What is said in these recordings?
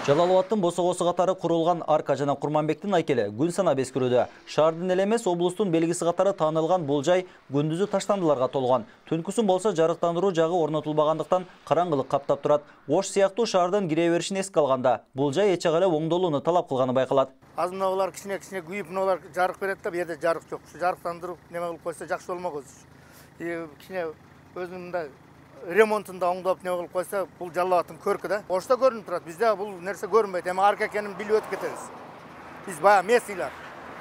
Жалалабадтын босогосу катары курулган арка жана Курманбектин айкели күн санап эскирүүдө. Шаардын эле эмес, облустун белгиси катары таанылган бул жай күндүзү таштандыларга толгон. Түнкүсүн болсо жарыктандыруу жагы орнотулбагандыктан караңгылык каптап турат. Ош сыяктуу шаардын кире беришин эске алганда, бул жай эч эле оңдолууну талап кылганы байкалат. Аз мыналар кичине күйүп, мыналар жарык берет да, бу жерде жарык жок. Жарыктандыруу неме кылып койсо жакшы болмок өзү. Кичине өзүнүн мындай ремонтунда оңдоп не кылып койсо, бул Жалалабадтын көркү да. Ошто көрүнүп турат. Бизде бул нерсе көрүнбөйт. Эми арка экенин билип өтүп кетебиз. Биз баягы местийлар.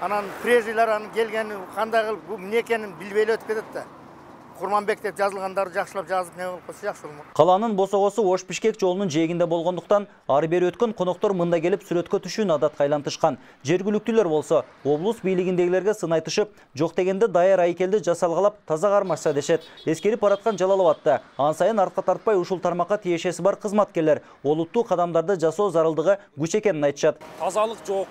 Анан прежийлар анын келгени кандай кылып бул эмне экенин билбей эле өтүп кетет да. Курманбек деп жазылгандарды жакшылап жазып не кылып койсо жакшы болмок. Калаанын босогосу Ош-Бишкек жолунун жээгинде болгондуктан, ары бери өткөн коноктор мында келип сүрөткө түшүүнү адатка айлантышкан. Жергиликтүүлөр болсо, облус бийлигиндегилерге сын айтышып, жок дегенде даяр айкелди жасалгалап таза кармашса дешет. Эскерип бараткан Жалалабадта ан сайын артка тартпай ушул тармакка тиешеси бар кызматкерлер олуттуу кадамдарды жасоо зарылдыгы күч экенин айтышат. Тазалык жок.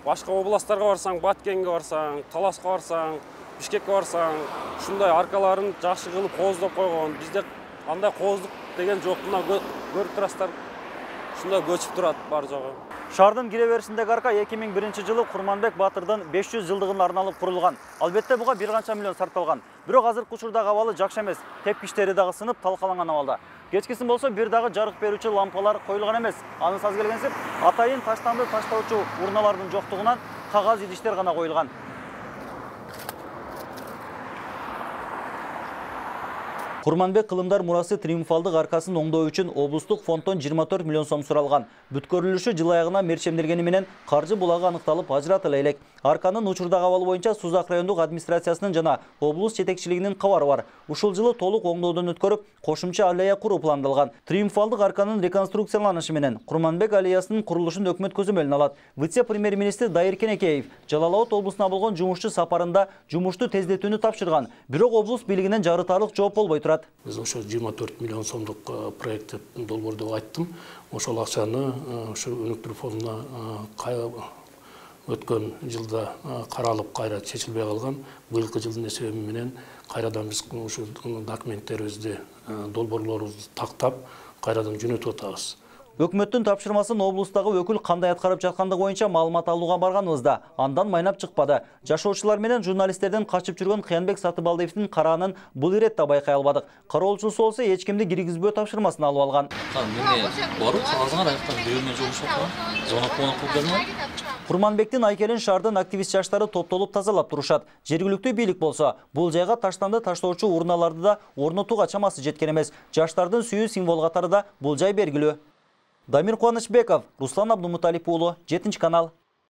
Башка областтарга барсаң, Баткенге барсаң, Таласка барсаң, Бишкекке барсаң, ушундай аркаларын жакшы кылып кооздоп койгон. Бизде андай кооздук деген жок. Мына көрүп турасыздар. Ушундай көчүп турат бар жогу. Шаардын кире беришиндеги арка 2001-жылы Курманбек Батырдын 500 жылдыгына арналып курулган. Албетте буга бир канча миллион сарпталган. Бирок азыркы учурдагы абалы жакшы эмес. Тепкичтери дагы сынып, талкаланган абалда. Кечкисин болсо бир дагы жарык берүүчү лампалар коюлган эмес. Анысы аз келгенсип, атайын таштанды таштоочу урналардын жоктугунан кагаз идиштер гана коюлган. Курманбек кылымдар мурасы триумфалдык аркасын оңдоо үчүн облустук фонддон 24 миллион сом суралган. Бүткөрүлүшү жыл аягына мерчемделгени менен каржы булагы аныкталып ажыратыла элек. Арканын учурдагы абалы боюнча Сузак райондук администрациясынын жана облус жетекчилигинин кабары бар. Ушул жылы толук оңдоодон өткөрүп, кошумча аллея куруу пландалган. Триумфалдык арканын реконструкцияланышы менен Курманбек аллеясынын курулушун өкмөт көзөмөлүнө алат. Вице-премьер-министр Дайыр Кенекеев Жалалабад облусуна болгон жумушчу сапарында жумушту тездетүүнү тапшырган. Бирок облус бийлигинен жарытарлык жооп болбой турат. Biz ошо 24 миллион сомдук проект долбоор деп айттым. Ошол акчаны ошо өнүктүрүү фондуна өткөн жылда каралып кайра чечилбей калган. Быйылкы жылдын эсеби менен кайрадан биз ошо документтерибизди, долбоорлорубузду тактап, кайрадан жөнөтүп атабыз. Өкмөттүн тапшырмасын облустагы өкүл кандай аткарып жаткандыгы боюнча маалымат алууга барганыбызда андан майнап чыкпады. Жашоочулар менен журналисттерден качып жүргөн Кыянбек Сатыбалдиевдин караанын бул иретте байкай албадык. Кароолчусу болсо эч кимди киргизбөө тапшырмасын алып алган. Барып, кагазыңар аяктан бирөөнө жолугушуп аткан. Звонок кылып келме? Курманбектин айкелин шаардын активист жаштары топтолуп тазалап турушат. Жергиликтүү бийлик болсо, бул жайга таштанды таштоочу урналарды да орнотууга чамасы жеткен эмес. Жаштардын сүйүү символ катары да бул жай белгилүү. Дамир Кубанычбеков, Руслан Абдумуталип уулу, 7 канал.